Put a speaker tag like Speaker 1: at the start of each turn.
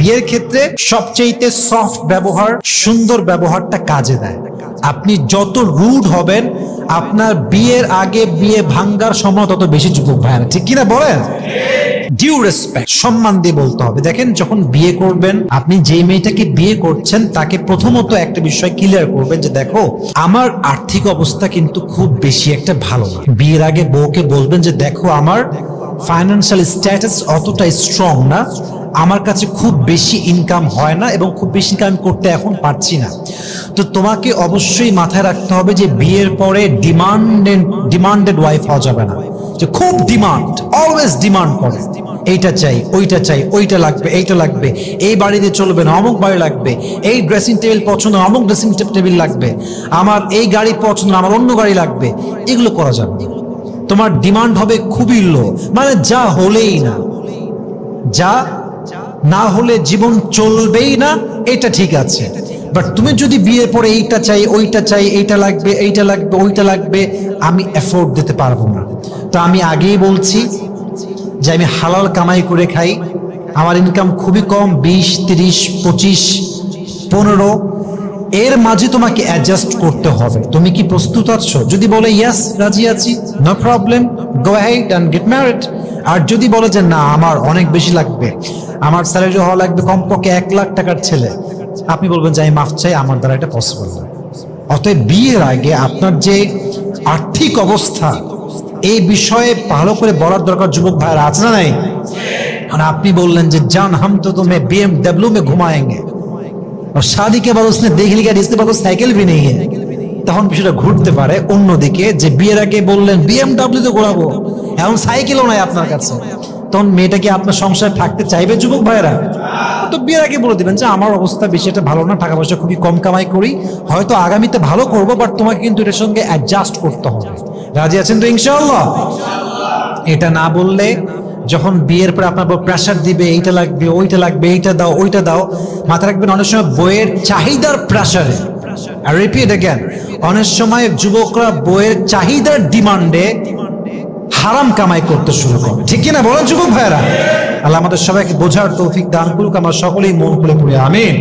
Speaker 1: বিয়ের ক্ষেত্রে সবচেয়ে সফট ব্যবহার, সুন্দর ব্যবহারটা কাজে দেয়। আপনি যত রুড হবেন, আপনার বিয়ের আগে বিয়ে ভাঙ্গার সময় তত বেশি যুবক ভাইরা, ঠিক কিনা বলেন? ডিউ রেসপেক্ট, সম্মান দিয়ে বলতে হবে। দেখেন, যখন বিয়ে করবেন, আপনি যে মেয়েটাকে বিয়ে করছেন তাকে প্রথমত একটা বিষয় ক্লিয়ার করবেন যে দেখো, আমার আর্থিক অবস্থা কিন্তু খুব বেশি একটা ভালো না। বিয়ের আগে বউকে বলবেন যে দেখো, আমার ফাইন্যান্সিয়াল স্ট্যাটাস অতটা স্ট্রং না, আমার কাছে খুব বেশি ইনকাম হয় না এবং খুব বেশি ইনকাম করতে এখন পারছি না। তো তোমাকে অবশ্যই মাথায় রাখতে হবে যে বিয়ের পরে ডিমান্ডেড ওয়াইফ হওয়া যাবে না, যে খুব ডিমান্ড, অলওয়েজ ডিমান্ড করে, এইটা চাই, ওইটা চাই, ওইটা লাগবে, এইটা লাগবে, এই বাড়িতে চলবে না, অমুক বাড়ি লাগবে, এই ড্রেসিং টেবিল পছন্দ, অমুক ড্রেসিং টেবিল লাগবে, আমার এই গাড়ি পছন্দ, আমার অন্য গাড়ি লাগবে। এগুলো করা যাবে না। তোমার ডিমান্ড হবে খুবই লো, মানে যা হলেই না, যা না হলে জীবন চলবেই না, এটা ঠিক আছে। বাট তুমি যদি বিয়ের পরে এইটা চাই, ওইটা চাই, এইটা লাগবে, এইটা লাগবে, ওইটা লাগবে, আমি এফোর্ড দিতে পারবো না। তো আমি আগেই বলছি যে আমি হালাল কামাই করে খাই, আমার ইনকাম খুবই কম, 20, 30, 25, 15, এর মাঝে তোমাকে অ্যাডজাস্ট করতে হবে। তুমি কি প্রস্তুত আছো? যদি বলে ইয়েস, রাজি আছি, no problem, go ahead and get married. আর যদি বলে যে না, আমার অনেক বেশি লাগবে, আমার স্যালারি হওয়া লাগবে কমপক্ষে 1 লাখ টাকার ছেলে, আপনি বলবেন যে আমি মাফ চাই, আমার দ্বারা এটা পসিবল না। অতএব বিয়ের আগে আপনার যে আর্থিক অবস্থা, এই বিষয়ে ভালো করে বলার দরকার। যুবক ভাইরা আছে না নাই? আর আপনি বললেন যে জান, হাম তো तुम्हें BMW में घुमाएंगे और शादी के बाद उसने देख लिया इसके बाद साइकिल भी नहीं है, তখন বিষয়টা ঘুরতে পারে অন্যদিকে, যে বিয়ের আগে বললেন BMW তে ঘোরাবো, এখন সাইকেলও নাই আপনার কাছে, তখন মেয়েটা কি আপনার সংসারে থাকতে চাইবে? যুবক ভাইরা, তো বিয়ের আগে বলে দিবেন যে আমার অবস্থা বেশি একটা ভালো না, টাকা পয়সা খুবই কম কামাই করি, হয়তো আগামীতে ভালো করবো, বাট তোমাকে কিন্তু এটার সঙ্গে অ্যাডজাস্ট করতে হবে। রাজি আছেন তো ইনশাআল্লাহ? এটা না বললে যখন বিয়ের পরে আপনার প্রেশার দিবে, এইটা লাগবে, ওইটা লাগবে, এইটা দাও, ওইটা দাও, মাথায় রাখবেন অনেক সময় বইয়ের চাহিদার প্রেশারে, আর রিপিট अगेन, অনেক সময় যুবকরা বইয়ের চাহিদার ডিমান্ডে হারাম কামাই করতে শুরু করে, ঠিক কিনা বলেন যুবক ভাইরা? আল্লাহ আমাদের সবাইকে বোঝার তৌফিক দান করুক, আমরা সকলেই মন খুলে পড়ি, আমিন।